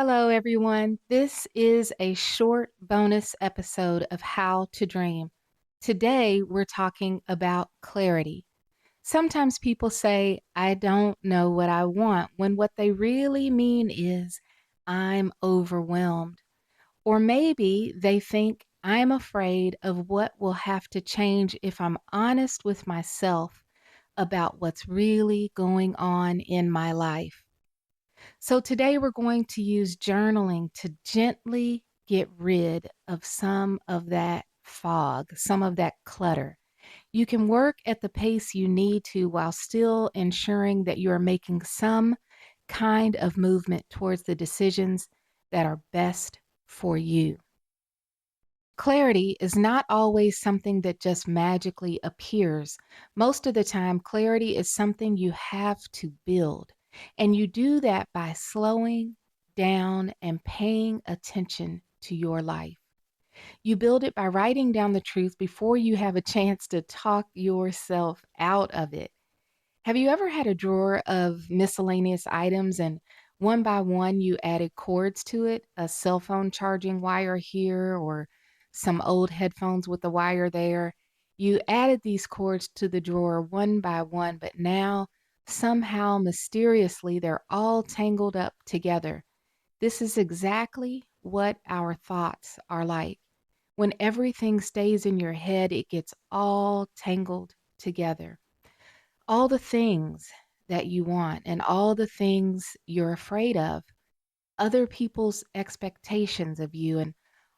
Hello, everyone. This is a short bonus episode of How to Dream. Today, we're talking about clarity. Sometimes people say, I don't know what I want, when what they really mean is, I'm overwhelmed. Or maybe they think, I'm afraid of what will have to change if I'm honest with myself about what's really going on in my life. So today we're going to use journaling to gently get rid of some of that fog, some of that clutter. You can work at the pace you need to while still ensuring that you are making some kind of movement towards the decisions that are best for you. Clarity is not always something that just magically appears. Most of the time, clarity is something you have to build. And you do that by slowing down and paying attention to your life. You build it by writing down the truth before you have a chance to talk yourself out of it. Have you ever had a drawer of miscellaneous items and one by one you added cords to it? A cell phone charging wire here or some old headphones with a wire there. You added these cords to the drawer one by one, but now somehow mysteriously they're all tangled up together. This is exactly what our thoughts are like. When everything stays in your head, it gets all tangled together. All the things that you want and all the things you're afraid of, other people's expectations of you, and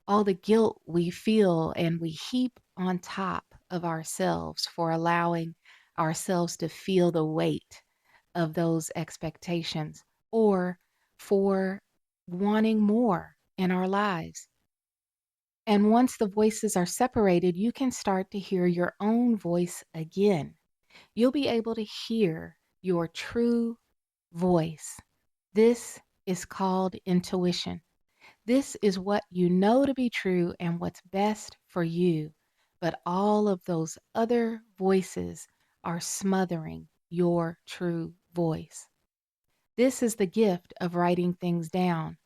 all the guilt we feel and we heap on top of ourselves for allowing ourselves to feel the weight of those expectations or for wanting more in our lives. And once the voices are separated, you can start to hear your own voice again. You'll be able to hear your true voice. This is called intuition. This is what you know to be true and what's best for you. But all of those other voices are smothering your true voice. This is the gift of writing things down.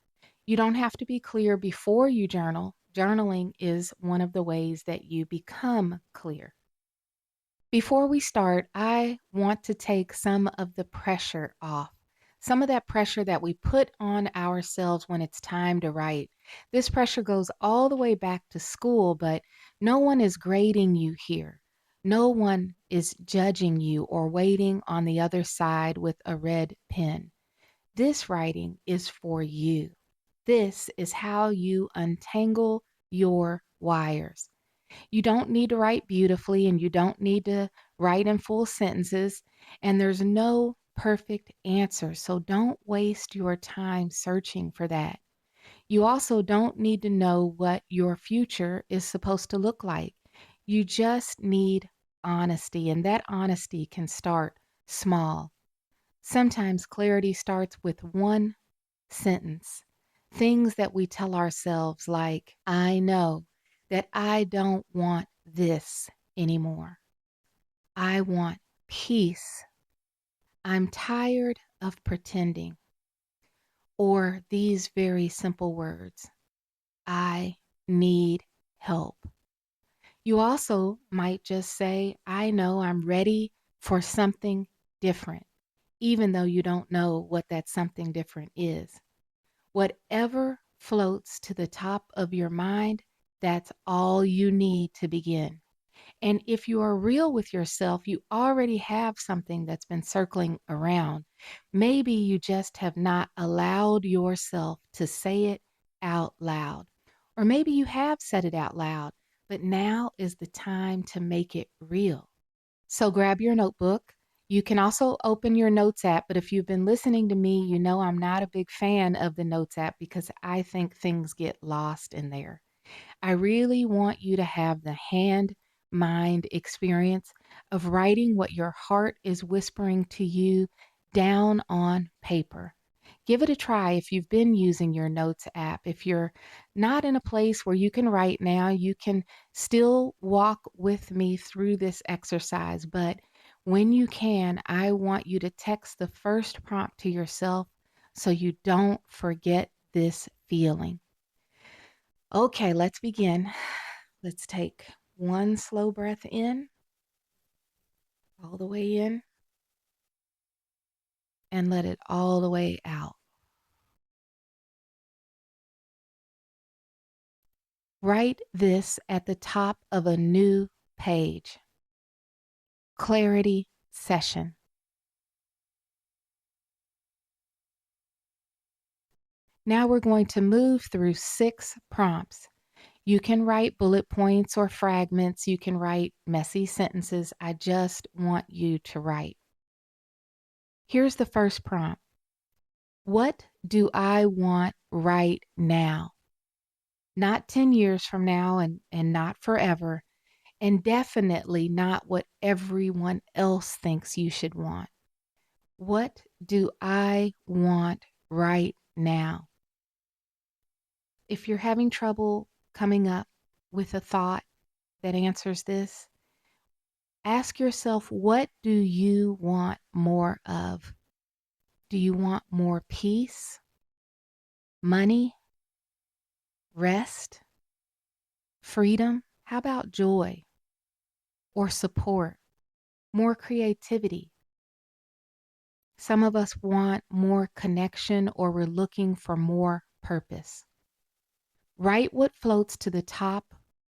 You don't have to be clear before you journal. Journaling is one of the ways that you become clear. Before we start, I want to take some of the pressure off. Some of that pressure that we put on ourselves when it's time to write. This pressure goes all the way back to school, but no one is grading you here. No one is judging you or waiting on the other side with a red pen. This writing is for you. This is how you untangle your wires. You don't need to write beautifully and you don't need to write in full sentences, and there's no perfect answer. So don't waste your time searching for that. You also don't need to know what your future is supposed to look like. You just need honesty, and that honesty can start small. Sometimes clarity starts with one sentence. Things that we tell ourselves like, I know that I don't want this anymore. I want peace. I'm tired of pretending. Or these very simple words, I need help. You also might just say, I know I'm ready for something different, even though you don't know what that something different is. Whatever floats to the top of your mind, that's all you need to begin. And if you are real with yourself, you already have something that's been circling around. Maybe you just have not allowed yourself to say it out loud. Or maybe you have said it out loud, but now is the time to make it real. So grab your notebook. You can also open your Notes app, but if you've been listening to me, you know I'm not a big fan of the Notes app because I think things get lost in there. I really want you to have the hand mind experience of writing what your heart is whispering to you down on paper. Give it a try if you've been using your Notes app. If you're not in a place where you can write now, you can still walk with me through this exercise. But when you can, I want you to text the first prompt to yourself so you don't forget this feeling. Okay, let's begin. Let's take one slow breath in, all the way in, and let it all the way out. Write this at the top of a new page. Clarity session. Now we're going to move through 6 prompts. You can write bullet points or fragments. You can write messy sentences. I just want you to write. Here's the first prompt. What do I want right now? Not 10 years from now and not forever, and definitely not what everyone else thinks you should want. What do I want right now? If you're having trouble coming up with a thought that answers this, ask yourself, what do you want more of? Do you want more peace, money, rest, freedom? How about joy or support, more creativity? Some of us want more connection or we're looking for more purpose. Write what floats to the top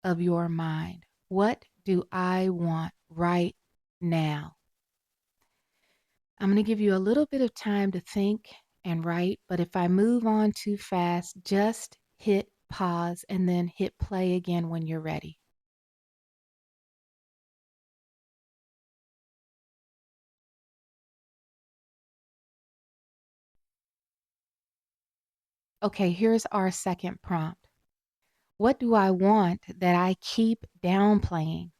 of your mind. What do I want right now? I'm going to give you a little bit of time to think and write, but if I move on too fast, just hit pause and then hit play again when you're ready. Okay, here's our second prompt. What do I want that I keep downplaying?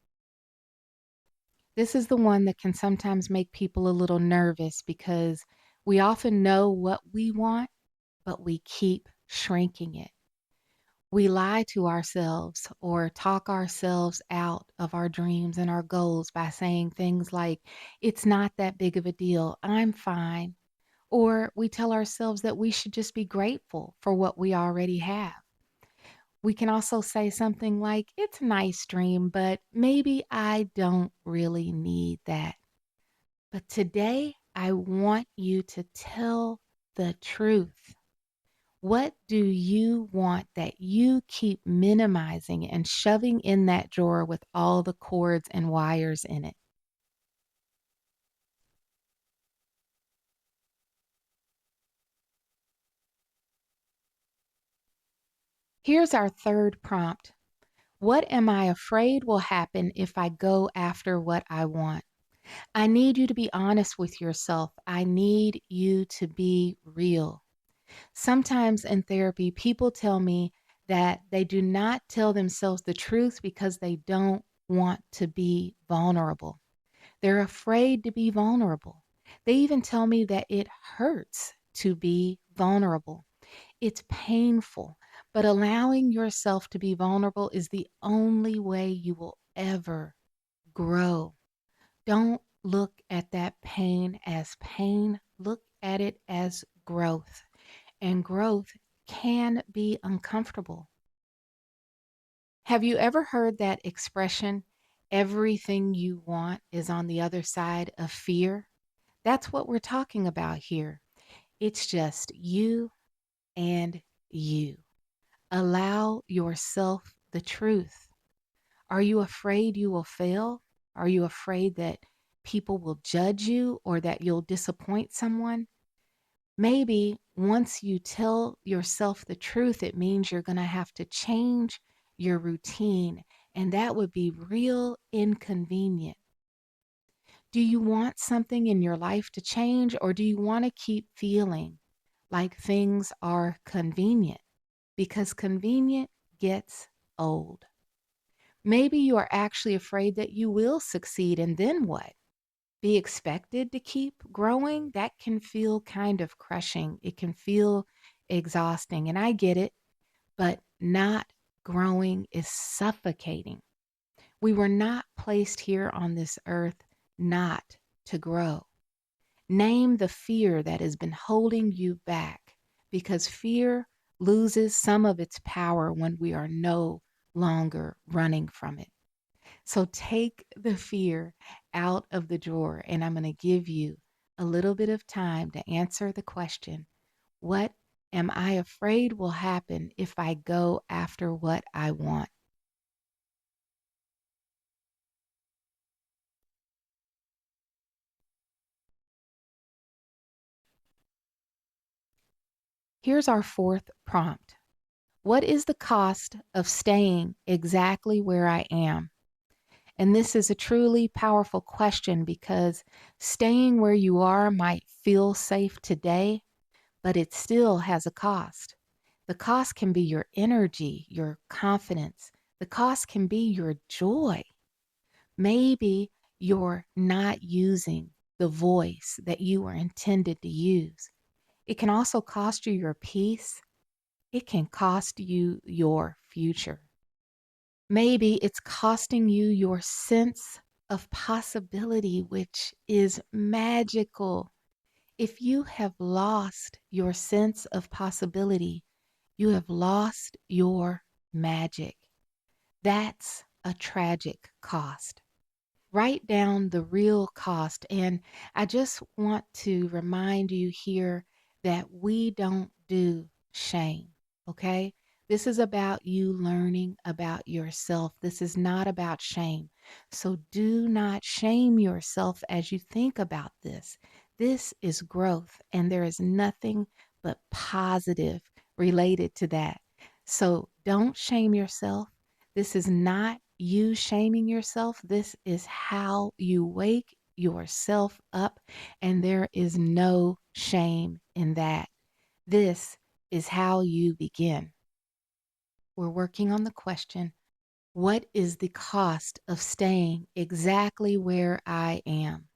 This is the one that can sometimes make people a little nervous because we often know what we want, but we keep shrinking it. We lie to ourselves or talk ourselves out of our dreams and our goals by saying things like, it's not that big of a deal, I'm fine. Or we tell ourselves that we should just be grateful for what we already have. We can also say something like, it's a nice dream, but maybe I don't really need that. But today, I want you to tell the truth. What do you want that you keep minimizing and shoving in that drawer with all the cords and wires in it? Here's our third prompt. What am I afraid will happen if I go after what I want? I need you to be honest with yourself. I need you to be real. Sometimes in therapy, people tell me that they do not tell themselves the truth because they don't want to be vulnerable. They're afraid to be vulnerable. They even tell me that it hurts to be vulnerable. It's painful, but allowing yourself to be vulnerable is the only way you will ever grow. Don't look at that pain as pain. Look at it as growth. And growth can be uncomfortable. Have you ever heard that expression, everything you want is on the other side of fear? That's what we're talking about here. It's just you and you. Allow yourself the truth. Are you afraid you will fail? Are you afraid that people will judge you or that you'll disappoint someone? Maybe once you tell yourself the truth, it means you're going to have to change your routine, and that would be real inconvenient. Do you want something in your life to change, or do you want to keep feeling like things are convenient? Because convenient gets old. Maybe you are actually afraid that you will succeed, and then what? Be expected to keep growing? That can feel kind of crushing. It can feel exhausting, and I get it, but not growing is suffocating. We were not placed here on this earth not to grow. Name the fear that has been holding you back because fear loses some of its power when we are no longer running from it. So take the fear out of the drawer, and I'm going to give you a little bit of time to answer the question: what am I afraid will happen if I go after what I want? Here's our fourth prompt. What is the cost of staying exactly where I am? And this is a truly powerful question because staying where you are might feel safe today, but it still has a cost. The cost can be your energy, your confidence. The cost can be your joy. Maybe you're not using the voice that you were intended to use. It can also cost you your peace. It can cost you your future. Maybe it's costing you your sense of possibility, which is magical. If you have lost your sense of possibility, you have lost your magic. That's a tragic cost. Write down the real cost. And I just want to remind you here that we don't do shame, okay? This is about you learning about yourself. This is not about shame. So do not shame yourself as you think about this. This is growth, and there is nothing but positive related to that. So don't shame yourself. This is not you shaming yourself. This is how you wake yourself up, and there is no shame in that. This is how you begin. We're working on the question: what is the cost of staying exactly where I am?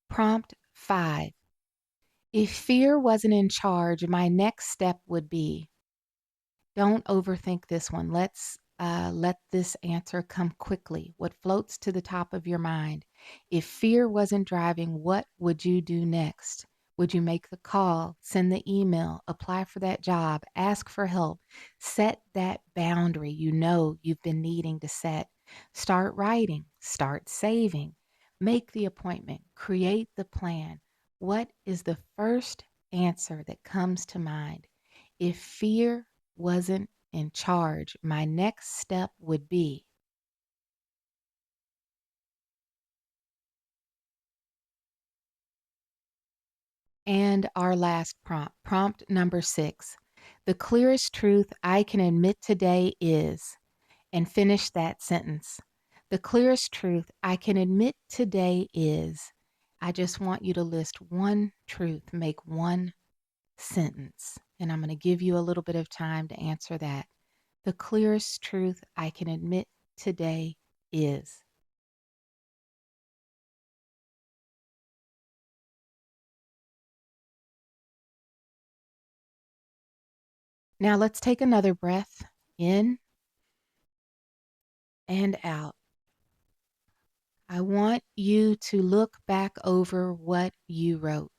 Prompt 5. If fear wasn't in charge, my next step would be. Don't overthink this one. Let's let this answer come quickly. What floats to the top of your mind? If fear wasn't driving, what would you do next? Would you make the call, send the email, apply for that job, ask for help, set that boundary you know you've been needing to set? Start writing, start saving, make the appointment, create the plan. What is the first answer that comes to mind? If fear wasn't in charge, my next step would be. And our last prompt, prompt number 6. The clearest truth I can admit today is, and finish that sentence. The clearest truth I can admit today is. I just want you to list one truth, make one sentence, and I'm going to give you a little bit of time to answer that. The clearest truth I can admit today is. Now let's take another breath in and out. I want you to look back over what you wrote.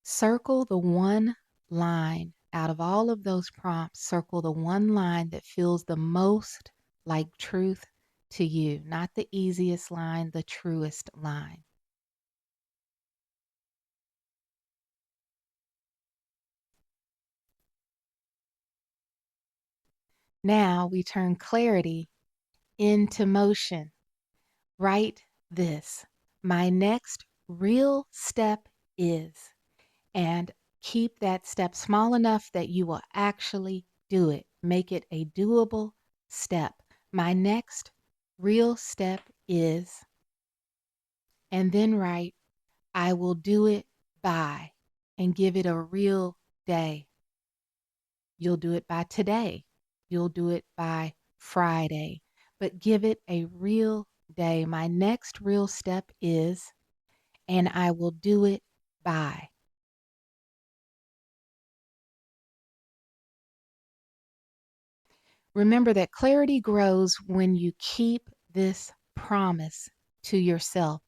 Circle the one line out of all of those prompts, circle the one line that feels the most like truth to you, not the easiest line, the truest line. Now we turn clarity into motion. Write this: my next real step is, and keep that step small enough that you will actually do it. Make it a doable step. My next real step is, and then write, I will do it by, and give it a real day. You'll do it by today. You'll do it by Friday, but give it a real day. My next real step is, and I will do it by. Remember that clarity grows when you keep this promise to yourself.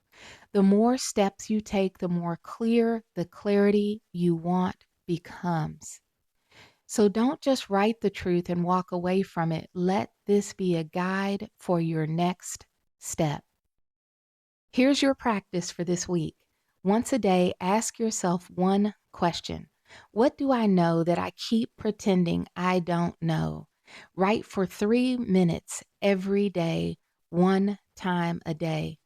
The more steps you take, the more clear the clarity you want becomes. So don't just write the truth and walk away from it. Let this be a guide for your next step. Here's your practice for this week. Once a day, ask yourself one question. What do I know that I keep pretending I don't know? Write for 3 minutes every day, one time a day.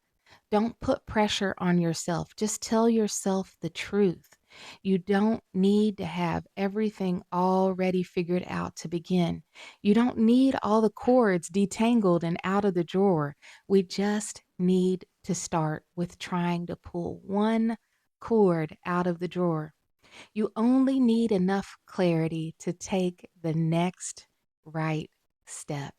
Don't put pressure on yourself. Just tell yourself the truth. You don't need to have everything already figured out to begin. You don't need all the cords detangled and out of the drawer. We just need to start with trying to pull one cord out of the drawer. You only need enough clarity to take the next right step.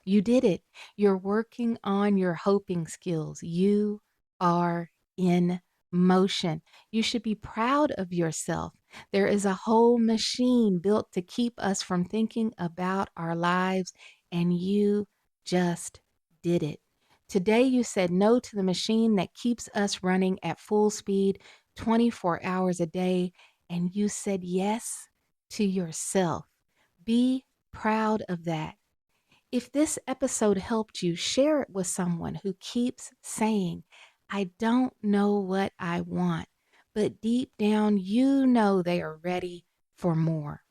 You did it. You're working on your hoping skills. You are in motion. You should be proud of yourself. There is a whole machine built to keep us from thinking about our lives, and you just did it. Today, you said no to the machine that keeps us running at full speed 24 hours a day, and you said yes to yourself. Be proud of that. If this episode helped you, share it with someone who keeps saying, I don't know what I want, but deep down, you know they are ready for more.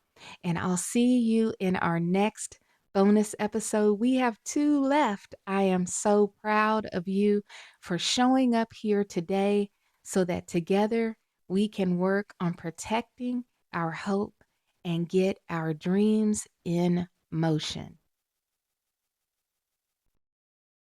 And I'll see you in our next bonus episode. We have 2 left. I am so proud of you for showing up here today so that together we can work on protecting our hope and get our dreams in motion.